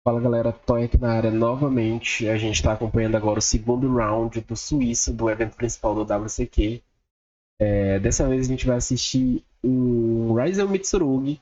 Fala galera, Toy aqui na área novamente. A gente está acompanhando agora o segundo round do Suíça, do evento principal do WCQ. Dessa vez a gente vai assistir um Ryzen Mitsurugi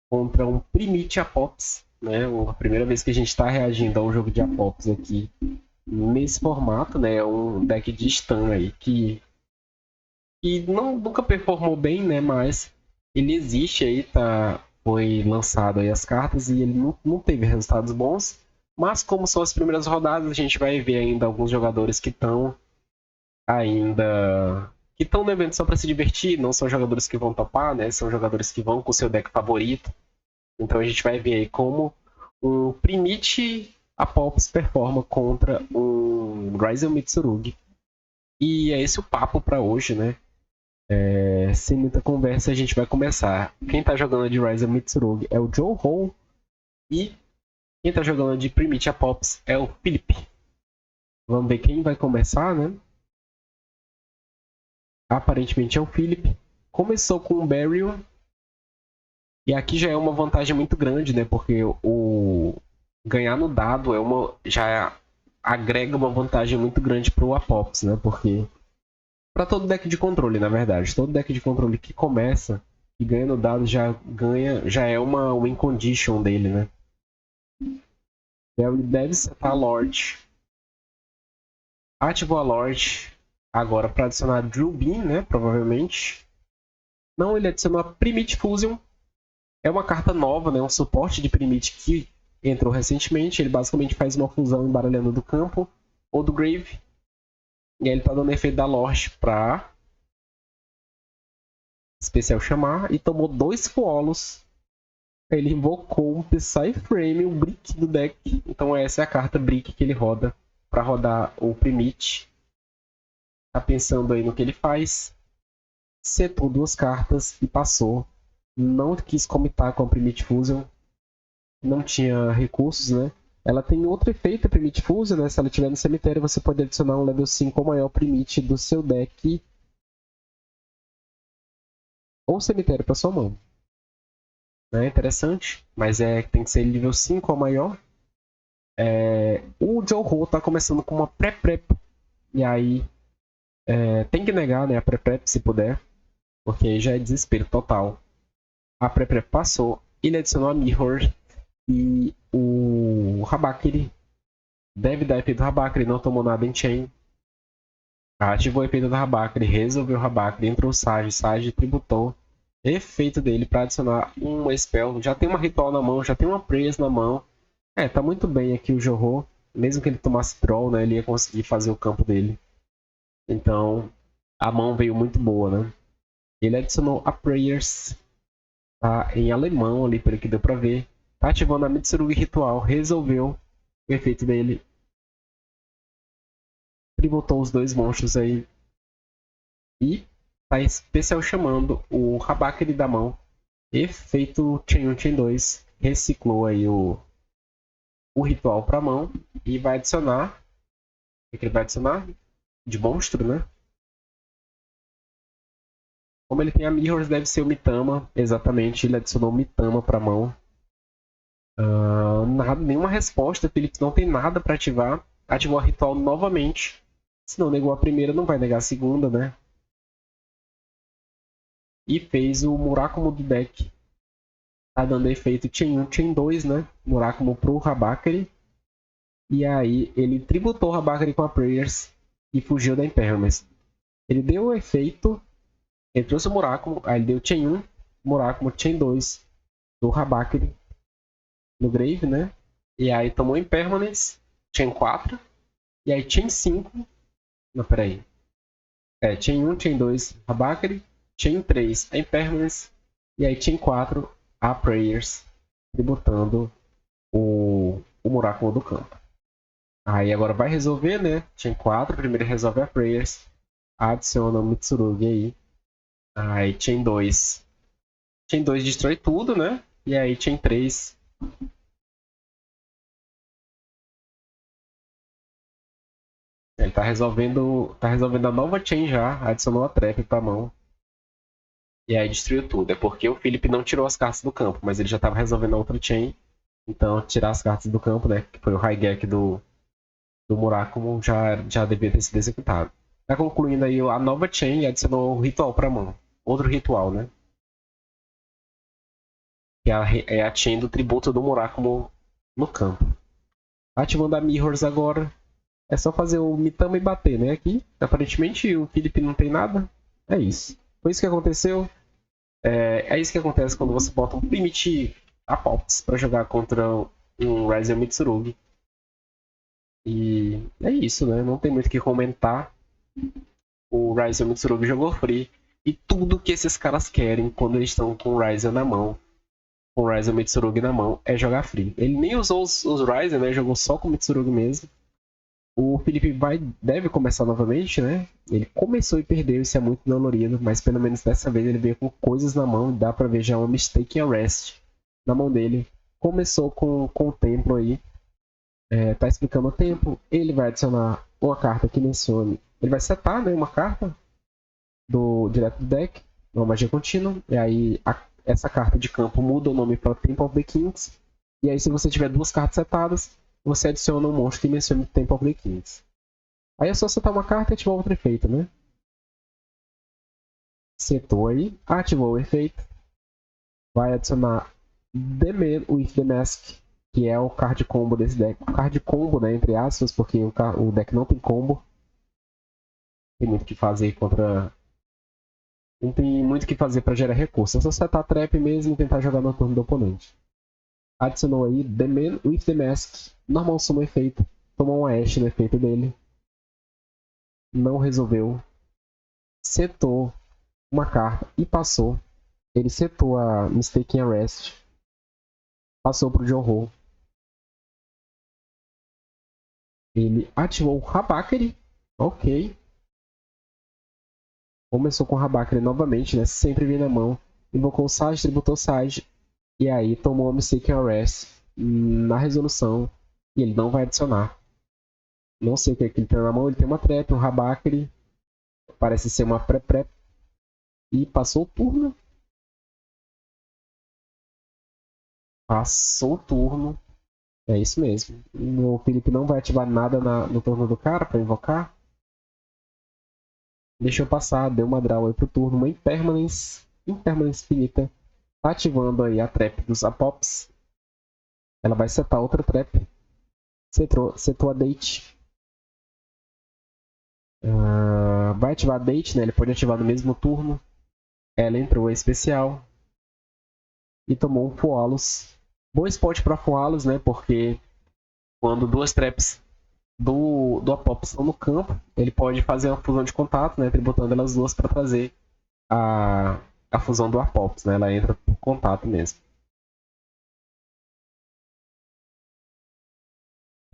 contra um Primite Apops, né? A primeira vez que a gente está reagindo a um jogo de Apops aqui nesse formato, né? Um deck de stun aí que nunca performou bem, né? Mas ele existe aí, tá? Foi lançado aí as cartas e ele não teve resultados bons. Mas como são as primeiras rodadas, a gente vai ver ainda alguns jogadores que estão ainda que estão no evento só para se divertir, não são jogadores que vão topar, né? São jogadores que vão com o seu deck favorito. Então a gente vai ver aí como um Primite Apops performa contra um Ryzen Mitsurugi. E é esse o papo para hoje, né? Sem muita conversa, a gente vai começar. Quem tá jogando de Ryzen Mitsurugi é o Joe Ho. E quem tá jogando de Primite Apops é o Felipe. Vamos ver quem vai começar, né? Aparentemente é o Felipe. Começou com o Burial. E aqui já é uma vantagem muito grande, né? Porque o ganhar no dado já agrega uma vantagem muito grande pro Apops, né? Porque para todo deck de controle, na verdade, todo deck de controle que começa e ganha no dado já é uma win condition dele, né? Ele deve setar a Lorde. Ativou a Lorde agora para adicionar Drill Beam, né? Provavelmente. Não, ele adicionou a Primite Fusion. É uma carta nova, né? Um suporte de Primite que entrou recentemente. Ele basicamente faz uma fusão embaralhando do campo ou do Grave. E aí ele tá dando efeito da Lorde para especial chamar e tomou 2 Fuolos. Ele invocou um Psyframe, um Brick do deck. Então essa é a carta Brick que ele roda para rodar o Primite. Tá pensando aí no que ele faz. Setou 2 cartas e passou. Não quis comitar com a Primite Fusion. Não tinha recursos, né? Ela tem outro efeito, a Primite Fusion, né? Se ela estiver no cemitério, você pode adicionar um level 5 ou maior Primite do seu deck ou cemitério para sua mão. É interessante, mas tem que ser nível 5 ou maior. O Joe Ho tá começando com uma pré-prep. E aí tem que negar, né, a pré-prep se puder. Porque aí já é desespero total. A pré-prep passou. Ele adicionou a Mirror. E o Habakiri deve dar efeito do Habakiri. Não tomou nada em Chain. Ativou o efeito do Habakiri. Resolveu o Habakiri. Entrou o Sage. Sage tributou. Efeito dele para adicionar uma spell. Já tem uma ritual na mão. Já tem uma Prayers na mão. Tá muito bem aqui o Johô. Mesmo que ele tomasse troll, né, ele ia conseguir fazer o campo dele. Então, a mão veio muito boa, né? Ele adicionou a Prayers, tá, em alemão ali, pelo que deu pra ver. Tá ativando a Mitsurugi Ritual, resolveu o efeito dele. Tributou os 2 monstros aí. E tá especial chamando o Habakiri da mão. Efeito Chain 1, Chain 2. Reciclou aí o ritual pra mão. E vai adicionar. O que ele vai adicionar? De monstro, né? Como ele tem a Mirrors, deve ser o Mitama. Exatamente, ele adicionou o Mitama pra mão. Nenhuma resposta. Felipe não tem nada para ativar. Ativou a ritual novamente. Se não negou a primeira, não vai negar a segunda, né? E fez o Murakumo do deck. Tá dando efeito Chain 1, Chain 2, né? Murakumo pro Habakiri. E aí ele tributou o Habakiri com a Prayers e fugiu da Impermanence. Ele deu o efeito. Ele trouxe o Murakumo. Aí ele deu Chain 1, Murakumo, Chain 2 do Habakiri no Grave, né? E aí tomou Impermanence, Chain 4. E aí Chain 5. Não, peraí. Chain 1, Chain 2, Habakiri. Chain 3, a Impermanence. E aí Chain 4, a Prayers. Tributando o Murakumo do campo. Aí agora vai resolver, né? Chain 4, primeiro resolve a Prayers. Adiciona o Mitsurugi aí. Aí Chain 2. Chain 2 destrói tudo, né? E aí Chain 3. Ele tá resolvendo a nova chain já. Adicionou a trap pra mão. E aí destruiu tudo. É porque o Felipe não tirou as cartas do campo, mas ele já tava resolvendo a outra chain. Então, tirar as cartas do campo, né? Que foi o Raigeki do Murakumo, já devia ter sido executado. Tá concluindo aí a nova chain e adicionou o ritual pra mão. Outro ritual, né? Que é a chain do tributo do Murakumo no campo. Ativando a Mirrors agora. É só fazer o Mitama e bater, né? Aqui, aparentemente, o Felipe não tem nada. É isso. Foi isso que aconteceu. É isso que acontece quando você bota um Primitive Apops pra jogar contra um Ryzen Mitsurugi. E é isso, né? Não tem muito o que comentar. O Ryzen Mitsurugi jogou free. E tudo que esses caras querem quando eles estão com o Ryzen na mão, com o Ryzen Mitsurugi na mão, é jogar free. Ele nem usou os Ryzen, né? Jogou só com o Mitsurugi mesmo. O Felipe deve começar novamente, né? Ele começou e perdeu, isso é muito dolorido, mas pelo menos dessa vez ele veio com coisas na mão e dá pra ver já uma Mistaken Arrest na mão dele. Começou com o templo aí, tá explicando o tempo. Ele vai adicionar uma carta que mencione. Ele vai setar, né, uma carta direto do deck, uma magia contínua, e aí essa carta de campo muda o nome para Temple of the Kings. E aí, se você tiver duas cartas setadas, você adiciona um monstro que mencione Temple of the Kings. Aí é só setar uma carta e ativar outro efeito, né? Setou aí, ativou o efeito. Vai adicionar The Man with the Mask, que é o card combo desse deck. O card combo, né, entre aspas, porque o deck não tem combo. Tem muito o que fazer contra. Não tem muito o que fazer para gerar recurso. É só setar a trap mesmo e tentar jogar no turno do oponente. Adicionou aí The Man with the Mask. Normal summon efeito. Tomou um Ash no efeito dele. Não resolveu. Setou uma carta e passou. Ele setou a Mistaken Arrest. Passou pro Johor. Ele ativou o Habakiri. Ok. Começou com o Habakiri novamente, né? Sempre vem na mão. Invocou o Sage, tributou o Sage. E aí tomou a Mistaken Arrest na resolução. E ele não vai adicionar. Não sei o que ele tem na mão. Ele tem uma trap, um Habakiri. Parece ser uma pré-prep. E passou o turno. Passou o turno. É isso mesmo. O Felipe não vai ativar nada no turno do cara para invocar. Deixa eu passar, deu uma draw aí pro turno. Uma Impermanence infinita. Tá ativando aí a trap dos Apops. Ela vai setar outra trap. Setou a date. Vai ativar a date, né? Ele pode ativar no mesmo turno. Ela entrou especial. E tomou um Fualos. Bom spot para Fualos, né? Porque quando duas traps do Apops estão no campo, ele pode fazer uma fusão de contato, né? Tributando elas duas para trazer a fusão do Apops, né? Ela entra por contato mesmo.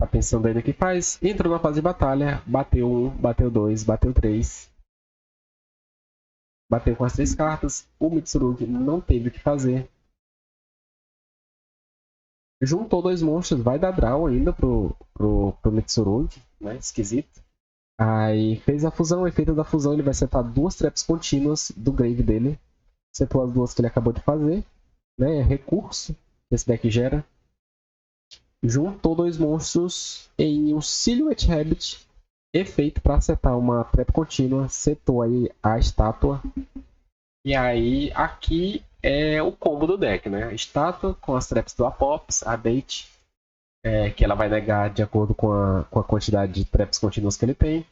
Tá pensando aí no que faz? Entrou na fase de batalha, bateu 1, bateu 2, bateu 3. Bateu com as 3 cartas. O Mitsurugi não teve o que fazer. Juntou 2 monstros, vai dar draw ainda pro Mitsurugi, né? Esquisito. Aí fez a fusão, o efeito da fusão, ele vai setar 2 traps contínuas do grave dele. Setou as 2 que ele acabou de fazer, né? É recurso que esse deck gera. Juntou 2 monstros em um Silhouette Rabbit. Efeito para setar uma trap contínua. Setou aí a estátua. E aí, aqui é o combo do deck, né? A estátua com as traps do Apops, a bait, que ela vai negar de acordo com a quantidade de traps contínuas que ele tem.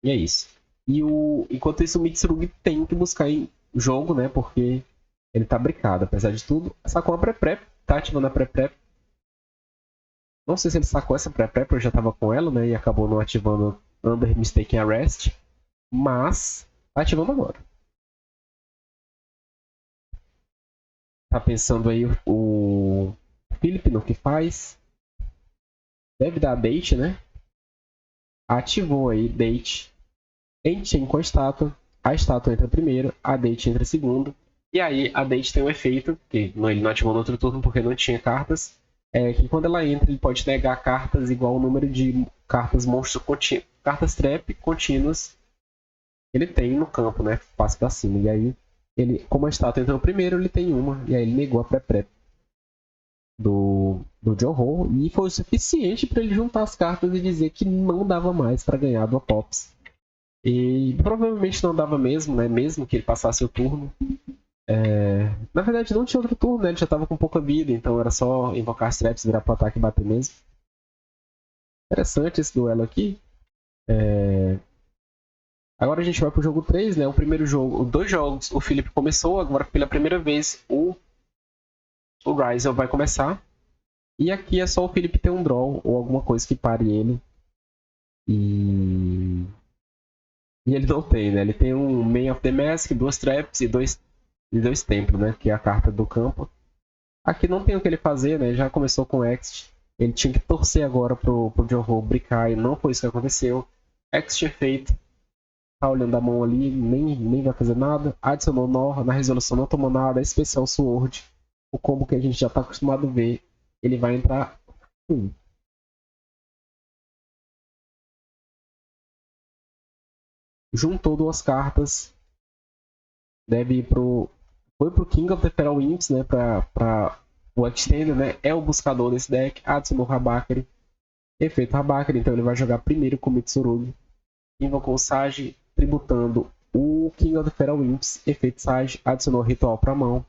E é isso. Enquanto isso, o Mitsurugi tem que buscar em jogo, né? Porque ele tá brincado, apesar de tudo. Sacou a pré-prep, tá ativando a pré-prep. Não sei se ele sacou essa pré-prep, eu já tava com ela, né? E acabou não ativando Under Mistaken Arrest. Mas tá ativando agora. Tá pensando aí o Philip no que faz. Deve dar date, né? Ativou aí date. Enchain com a estátua. A estátua entra primeiro, a date entra segundo. E aí a date tem um efeito, que ele não ativou no outro turno porque não tinha cartas. Que quando ela entra, ele pode negar cartas igual ao número de cartas monstro contínuo, cartas trap contínuas que ele tem no campo, né? Passa pra cima. E aí, como a estátua entrou primeiro, ele tem uma. E aí ele negou a pré-prep. do Johor, e foi o suficiente para ele juntar as cartas e dizer que não dava mais para ganhar do Apops. E provavelmente não dava mesmo, né? Mesmo que ele passasse o turno. Na verdade, não tinha outro turno, né? Ele já tava com pouca vida, então era só invocar as traps, virar pro ataque e bater mesmo. Interessante esse duelo aqui. Agora a gente vai pro jogo 3, né? O primeiro jogo, 2 jogos, o Felipe começou, agora pela primeira vez o Ryzel vai começar. E aqui é só o Felipe ter um draw ou alguma coisa que pare ele. E ele não tem, né? Ele tem um Main of the Mask, 2 traps e dois templos, né? Que é a carta do campo. Aqui não tem o que ele fazer, né? Já começou com o Ext. Ele tinha que torcer agora pro Johor brincar e não foi isso que aconteceu. Ext feito. Tá olhando a mão ali, nem vai fazer nada. Adicionou Nor, na resolução não tomou nada. Especial Sword. O combo que a gente já tá acostumado a ver. Ele vai entrar. Juntou 2 cartas. Deve ir pro. Foi pro King of the Feral Imps, né? Pra o Extender, né? É o buscador desse deck. Adicionou Habakiri. Efeito Habakiri, então ele vai jogar primeiro com o Mitsurugi. Invocou o Sage, tributando o King of the Feral Imps. Efeito Sage, adicionou ritual para a mão.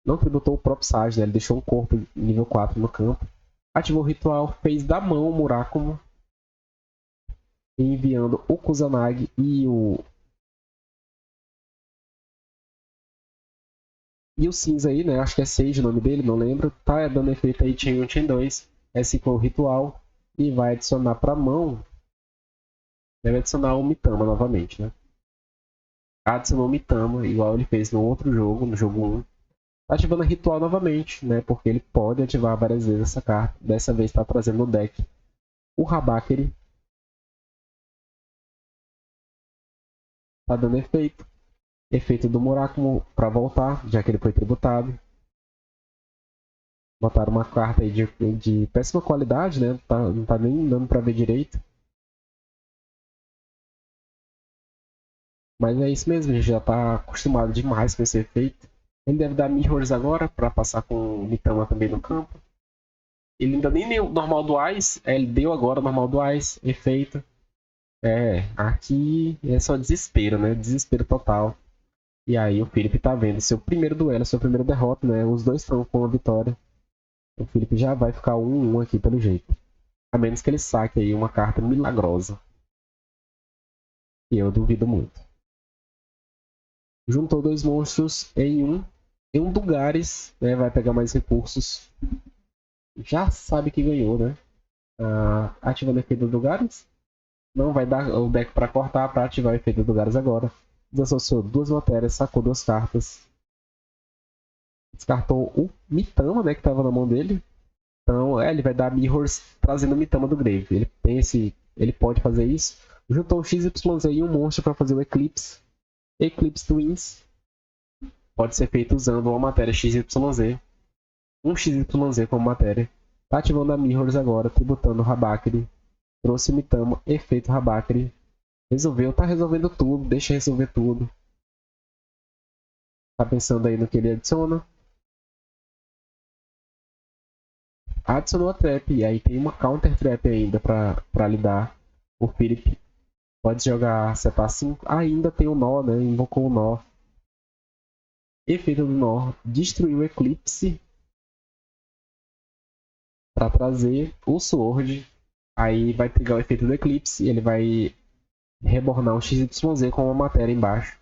Não tributou o próprio Sage, né? Ele deixou um corpo nível 4 no campo. Ativou o ritual, fez da mão o Murakumo. Enviando o Kusanagi e o cinza aí, né? Acho que é Sage o nome dele, não lembro. Tá dando efeito aí Chain 1, Chain 2. Reciclou o ritual e vai adicionar para a mão. Deve adicionar o Mitama novamente, né? Adicionou o Mitama, igual ele fez no outro jogo, no jogo 1. Tá ativando a ritual novamente, né? Porque ele pode ativar várias vezes essa carta. Dessa vez está trazendo no deck o Habakiri. Tá dando efeito. Efeito do Murakumo para voltar, já que ele foi tributado. Botaram uma carta aí de péssima qualidade, né? Não tá nem dando para ver direito. Mas é isso mesmo, a gente já tá acostumado demais com esse efeito. Ele deve dar Mirrors agora para passar com o Mitama também no campo. Ele ainda nem deu normal do Ice, ele deu agora normal do Ice, efeito. Aqui é só desespero, né? Desespero total. E aí o Felipe tá vendo seu primeiro duelo, sua primeira derrota, né? Os dois estão com a vitória. O Felipe já vai ficar 1-1 aqui pelo jeito. A menos que ele saque aí uma carta milagrosa. E eu duvido muito. Juntou 2 monstros em um Dugares, né? Vai pegar mais recursos. Já sabe que ganhou, né? Ativando o efeito do Dugares. Não vai dar o deck para cortar para ativar o efeito do Dugares agora. Desassociou 2 matérias, sacou 2 cartas. Descartou o Mitama, né, que estava na mão dele. Então, ele vai dar Mirrors trazendo o Mitama do Grave. Ele pode fazer isso. Juntou o XYZ e um monstro para fazer o Eclipse. Eclipse Twins. Pode ser feito usando uma matéria XYZ. Um XYZ como matéria. Tá ativando a Mirrors agora, tributando o Habakiri. Trouxe o Mitama, efeito Habakiri. Tá resolvendo tudo, deixa resolver tudo. Tá pensando aí no que ele adiciona. Adicionou a trap, e aí tem uma counter trap ainda pra lidar. O Philip pode jogar setar 5. Ainda tem o nó, né? Invocou o nó. Efeito do nó, destruiu o Eclipse para trazer o Sword. Aí vai pegar o efeito do Eclipse e ele vai rebornar um XYZ com uma matéria embaixo.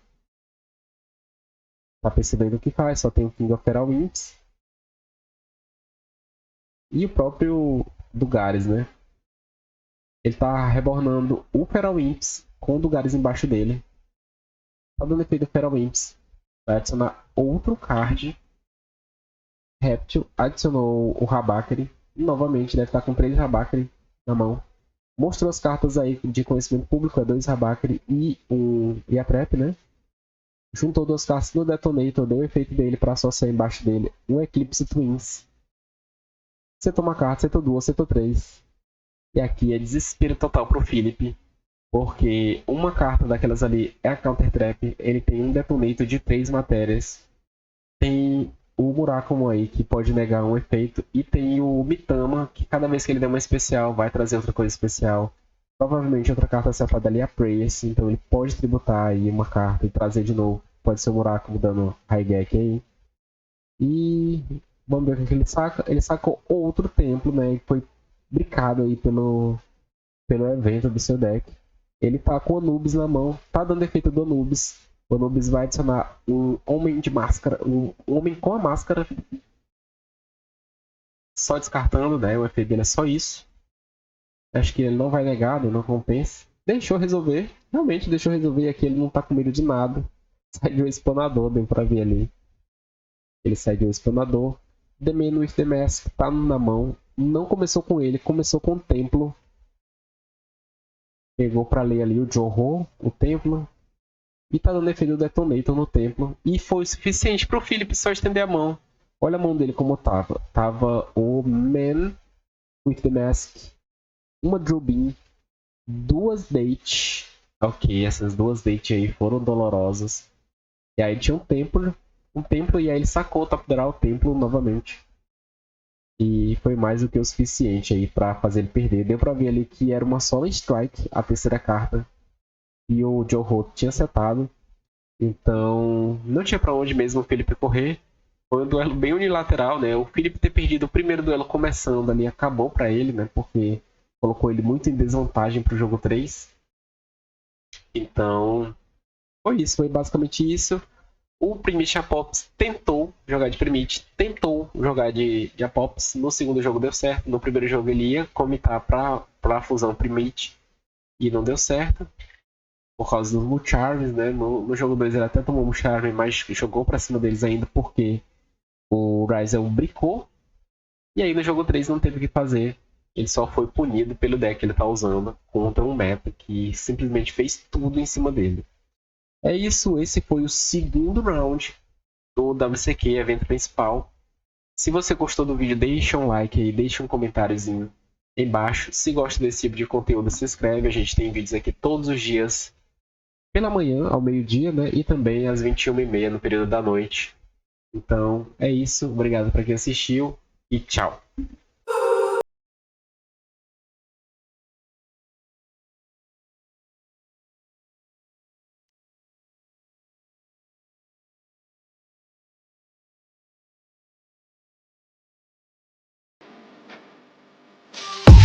Tá percebendo o que faz? Só tem o King of Feral Imps. E o próprio Dugares, né? Ele tá rebornando o Feral Imps com o Dugares embaixo dele. Tá dando efeito do Feral Imps. Vai adicionar outro card. Reptil adicionou o Habakiri. Novamente, deve estar com 3 Habakiri na mão. Mostrou as cartas aí de conhecimento público, 2 Habakiri e a Trap, né? Juntou 2 cartas no Detonator, deu o efeito dele para associar embaixo dele um Eclipse Twins. Setou uma carta, setou 2, setou 3. E aqui é desespero total pro Philip. Porque uma carta daquelas ali é a Counter Trap. Ele tem um Detonator de 3 matérias. Tem o Murakumo aí, que pode negar um efeito. E tem o Mitama, que cada vez que ele der uma especial, vai trazer outra coisa especial. Provavelmente outra carta separada ali é a Praise, então ele pode tributar aí uma carta e trazer de novo. Pode ser o Murakumo dando Raigeki aí. E vamos ver o que ele saca. Ele sacou outro templo, né? Que foi brincado aí pelo evento do seu deck. Ele tá com o Anubis na mão, tá dando efeito do Anubis. O Anubis vai adicionar um homem de máscara, um homem com a máscara. Só descartando, né? O efeito dele é só isso. Acho que ele não vai negar, não compensa. Deixou resolver, realmente deixou resolver. E aqui ele não tá com medo de nada. Sai de um exponador, deu pra ver ali. Ele sai de um exponador. The Man with the Mask tá na mão. Não começou com ele, começou com o Templo. Pegou pra ler ali o Johor, o Templo. E tá dando efeito do Detonator no Templo. E foi o suficiente pro Philip só estender a mão. Olha a mão dele como tava. Tava o Man with the Mask. Uma Drubin. Duas Date. Ok, essas duas Date aí foram dolorosas. E aí tinha um templo e aí ele sacou o Top Draw o templo novamente. E foi mais do que o suficiente aí pra fazer ele perder. Deu pra ver ali que era uma Solar Strike, a terceira carta. E o Joe Holt tinha setado. Então, não tinha pra onde mesmo o Felipe correr. Foi um duelo bem unilateral, né? O Felipe ter perdido o primeiro duelo começando ali acabou pra ele, né? Porque colocou ele muito em desvantagem pro jogo 3. Então, foi isso. Foi basicamente isso. O Primite Apops tentou jogar de Primite, tentou jogar de Apops. No segundo jogo deu certo. No primeiro jogo ele ia comitar pra a fusão Primite e não deu certo. Por causa dos Mulcharms, né? No jogo 2 ele até tomou Mulcharm, mas jogou pra cima deles ainda porque o Ryzel bricou. E aí no jogo 3 não teve o que fazer. Ele só foi punido pelo deck que ele tá usando contra um meta que simplesmente fez tudo em cima dele. É isso, esse foi o segundo round do WCQ, evento principal. Se você gostou do vídeo, deixa um like aí, deixa um comentáriozinho embaixo. Se gosta desse tipo de conteúdo, se inscreve. A gente tem vídeos aqui todos os dias, pela manhã, ao meio-dia, né? E também às 21h30, no período da noite. Então, é isso. Obrigado para quem assistiu e tchau.